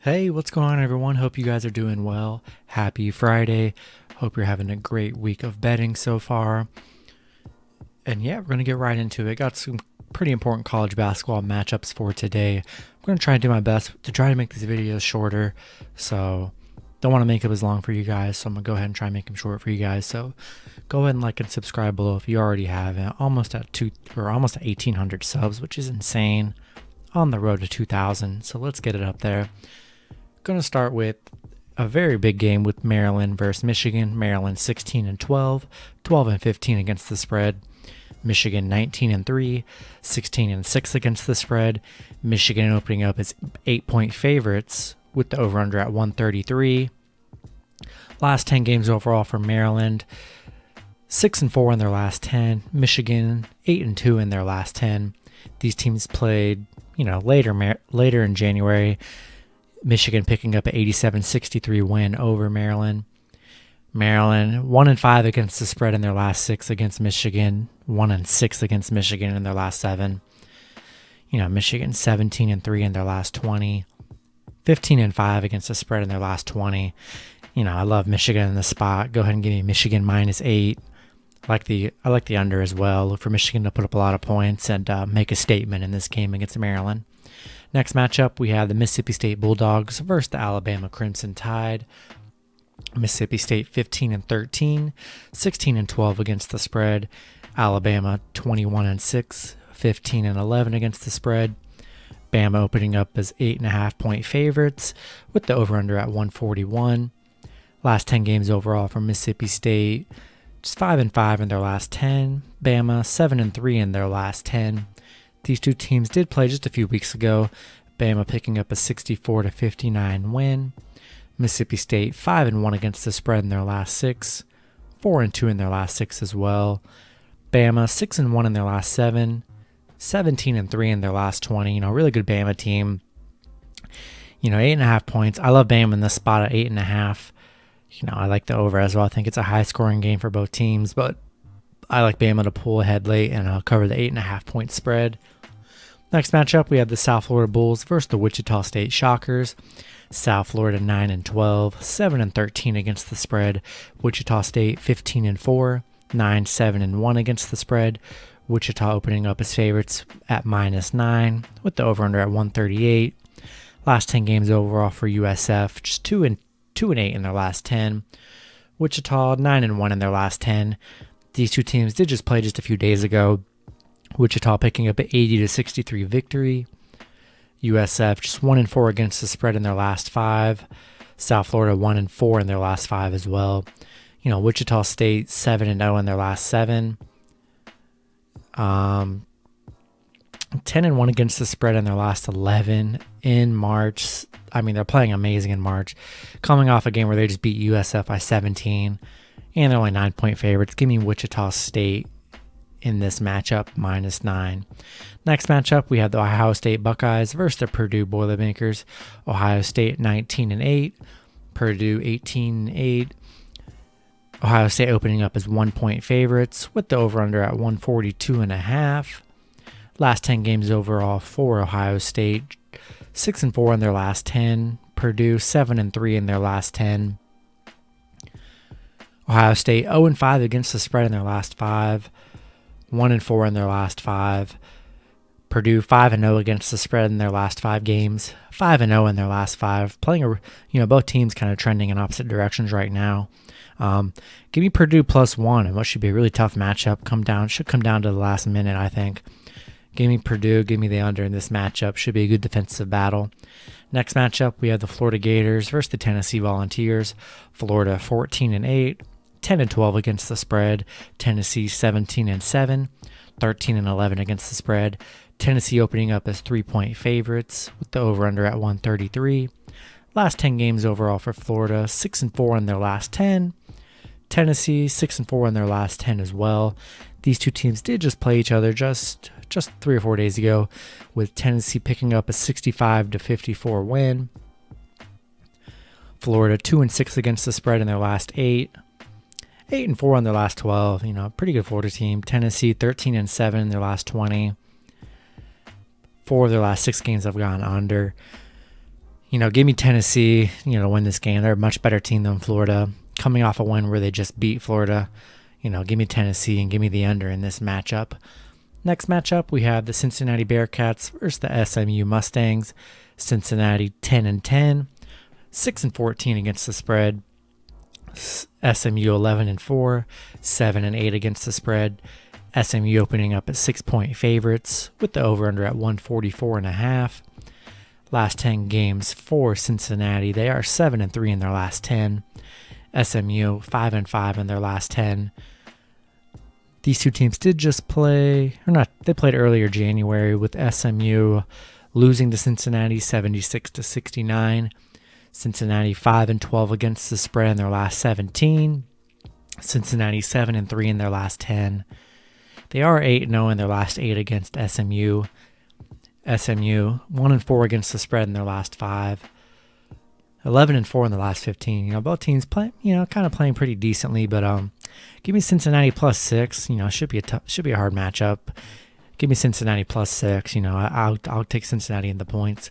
Hey, what's going on, everyone? Hope you guys are doing well. Happy Friday. Hope you're having a great week of betting so far. And yeah, we're going to get right into it. Got some pretty important college basketball matchups for today. I'm going to try and do my best to try to make these videos shorter. So don't want to make them as long for you guys. So I'm going to go ahead and try and make them short for you guys. So go ahead and like and subscribe below if you already haven't. Almost at 1,800 subs, which is insane. On the road to 2,000. So let's get it up there. Going to start with a very big game with Maryland versus Michigan. Maryland 16-12, 12-15 against the spread. Michigan 19-3, 16-6 against the spread. Michigan opening up as 8-point favorites with the over/under at 133. Last 10 games overall for Maryland, 6-4 in their last 10. Michigan 8-2 in their last 10. These teams played, later in January. Michigan picking up an 87-63 win over Maryland. Maryland 1-5 against the spread in their last 6 against Michigan. 1-6 against Michigan in their last 7. Michigan 17-3 in their last 20. 15-5 against the spread in their last 20. I love Michigan in the spot. Go ahead and give me Michigan -8. I like the under as well. Look for Michigan to put up a lot of points and make a statement in this game against Maryland. Next matchup, we have the Mississippi State Bulldogs versus the Alabama Crimson Tide. Mississippi State 15-13, 16-12 against the spread. Alabama 21-6, 15-11 against the spread. Bama opening up as 8.5-point favorites with the over/under at 141. Last 10 games overall for Mississippi State, just 5-5 in their last 10. Bama 7-3 in their last 10. These two teams did play just a few weeks ago. Bama picking up a 64-59 win. Mississippi State 5-1 against the spread in their last 6. 4-2 in their last 6 as well. Bama 6-1 in their last 7. 17-3 in their last 20. Really good Bama team. 8.5 points. I love Bama in this spot at 8.5. I like the over as well. I think it's a high-scoring game for both teams, but I like Bama to pull ahead late and cover the 8.5-point spread. Next matchup, we have the South Florida Bulls versus the Wichita State Shockers. South Florida 9-12, 7-13 against the spread. Wichita State 15-4, 9-7-1 against the spread. Wichita opening up as favorites at -9 with the over/under at 138. Last 10 games overall for USF, just 2-8 in their last 10. Wichita 9-1 in their last 10. These two teams did just play just a few days ago. Wichita picking up an 80-63 victory. USF just 1-4 against the spread in their last 5. South Florida 1-4 in their last 5 as well. Wichita State 7-0 in their last 7. 10-1 against the spread in their last 11 in March. They're playing amazing in March. Coming off a game where they just beat USF by 17. And they're only 9-point favorites. Give me Wichita State in this matchup, -9. Next matchup, we have the Ohio State Buckeyes versus the Purdue Boilermakers. Ohio State 19-8, Purdue 18-8. Ohio State opening up as 1-point favorites with the over/under at 142.5. Last 10 games overall for Ohio State, 6-4 in their last 10. Purdue 7-3 in their last 10. Ohio State 0-5 against the spread in their last 5. 1-4 in their last 5. Purdue 5-0 against the spread in their last 5 games. 5-0 in their last 5. Playing both teams kind of trending in opposite directions right now. Give me Purdue +1 and what should be a really tough matchup. Should come down to the last minute, I think. Give me Purdue. Give me the under in this matchup. Should be a good defensive battle. Next matchup, we have the Florida Gators versus the Tennessee Volunteers. Florida 14-8. 10-12 against the spread. Tennessee 17-7, 13-11 against the spread. Tennessee opening up as 3-point favorites with the over/under at 133. Last 10 games overall for Florida, 6-4 in their last 10. Tennessee 6-4 in their last 10 as well. These two teams did just play each other just 3 or 4 days ago, with Tennessee picking up a 65-54 win. Florida 2-6 against the spread in their last 8. 8-4 in their last 12. Pretty good Florida team. Tennessee 13-7 in their last 20. 4 of their last 6 games have gone under. Give me Tennessee, to win this game. They're a much better team than Florida. Coming off a win where they just beat Florida, give me Tennessee and give me the under in this matchup. Next matchup, we have the Cincinnati Bearcats versus the SMU Mustangs. Cincinnati 10-10, 6-14 against the spread. SMU 11-4, 7-8 against the spread. SMU opening up at 6-point favorites with the over/under at 144.5. Last 10 games for Cincinnati, they are 7-3 in their last 10. SMU 5-5 in their last 10. These two teams did just play, or not, they played earlier January with SMU losing to Cincinnati 76-69. Cincinnati 5-12 against the spread in their last 17. Cincinnati 7-3 in their last 10. They are 8-0 in their last 8 against SMU. SMU 1-4 against the spread in their last 5. 11-4 in the last 15. Both teams play, kind of playing pretty decently, but give me Cincinnati +6. Should be a hard matchup. Give me Cincinnati +6. I'll take Cincinnati in the points.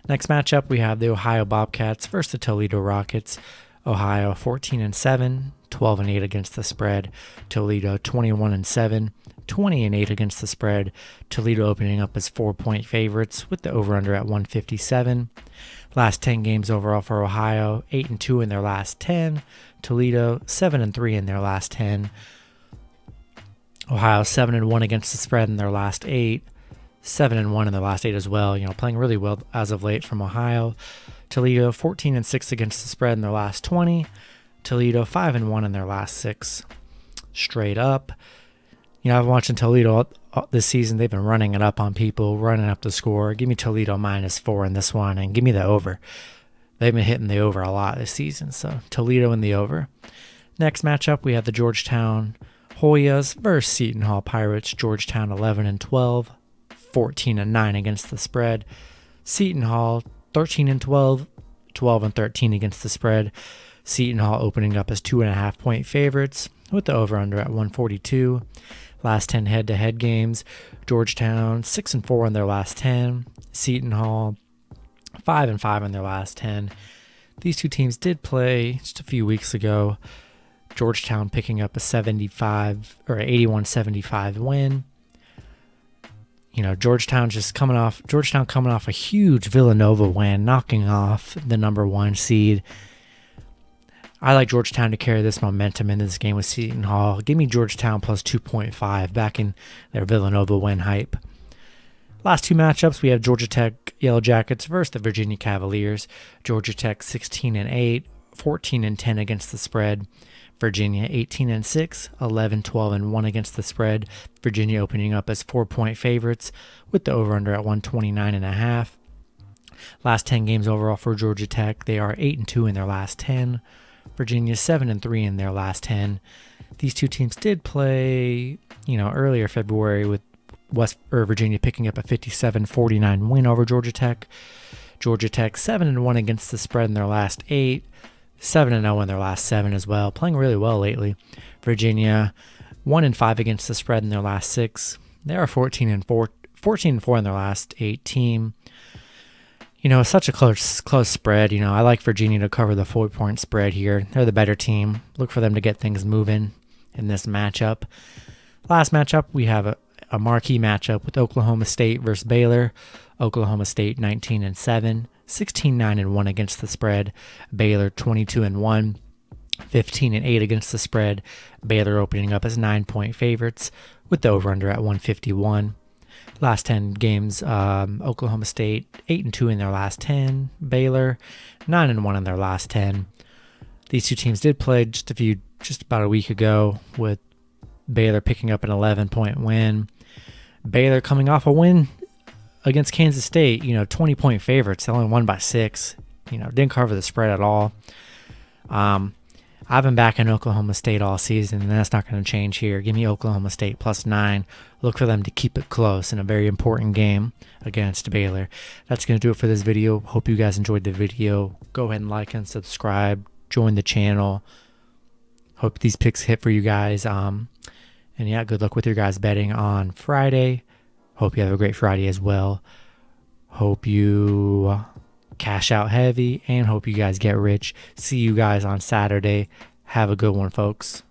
Next matchup, we have the Ohio Bobcats versus the Toledo Rockets. Ohio 14-7, 12-8 against the spread. Toledo 21-7, 20-8 against the spread. Toledo opening up as 4-point favorites with the over/under at 157. Last 10 games overall for Ohio, 8-2 in their last 10. Toledo 7-3 in their last 10. Ohio 7-1 against the spread in their last 8. 7-1 in their last 8 as well. Playing really well as of late from Ohio. Toledo 14-6 against the spread in their last 20. Toledo 5-1 in their last 6. Straight up. I've been watching Toledo this season. They've been running it up on people, running up the score. Give me Toledo -4 in this one, and give me the over. They've been hitting the over a lot this season, so Toledo in the over. Next matchup, we have the Georgetown Hoyas versus Seton Hall Pirates. Georgetown 11-12, 14-9 against the spread. Seton Hall 13-12, 12-13 against the spread. Seton Hall opening up as 2.5-point favorites with the over/under at 142. Last 10 head-to-head games, Georgetown 6-4 in their last 10. Seton Hall 5-5 in their last 10. These two teams did play just a few weeks ago. Georgetown picking up a 81-75 win. Georgetown coming off a huge Villanova win, knocking off the number 1 seed. I like Georgetown to carry this momentum in this game with Seton Hall. Give me Georgetown +2.5 back in their Villanova win hype. Last 2 matchups, we have Georgia Tech Yellow Jackets versus the Virginia Cavaliers. Georgia Tech 16-8, 14-10 against the spread. Virginia 18-6, 11-12-1 against the spread. Virginia opening up as 4-point favorites with the over/under at 129.5. Last 10 games overall for Georgia Tech, they are 8-2 in their last 10. Virginia 7-3 in their last 10. These two teams did play, earlier February with Virginia picking up a 57-49 win over Georgia Tech. Georgia Tech 7-1 against the spread in their last 8. 7-0 in their last 7 as well. Playing really well lately. Virginia 1-5 against the spread in their last 6. They are 14-4 in their last 8 team. It's such a close spread. I like Virginia to cover the 4-point spread here. They're the better team. Look for them to get things moving in this matchup. Last matchup, we have a marquee matchup with Oklahoma State versus Baylor. Oklahoma State 19-7, 16-9-1 against the spread. Baylor 22-1, 15-8 against the spread. Baylor opening up as 9-point favorites with the over/under at 151. Last 10 games, Oklahoma State 8-2 in their last 10. Baylor 9-1 in their last 10. These two teams did play just about a week ago, with Baylor picking up an 11-point win. Baylor coming off a win against Kansas State, 20-point favorites. They only won by 6. Didn't cover the spread at all. I've been backing Oklahoma State all season, and that's not going to change here. Give me Oklahoma State +9. Look for them to keep it close in a very important game against Baylor. That's going to do it for this video. Hope you guys enjoyed the video. Go ahead and like and subscribe. Join the channel. Hope these picks hit for you guys. And yeah, good luck with your guys betting on Friday. Hope you have a great Friday as well. Hope you cash out heavy, and hope you guys get rich. See you guys on Saturday. Have a good one, folks.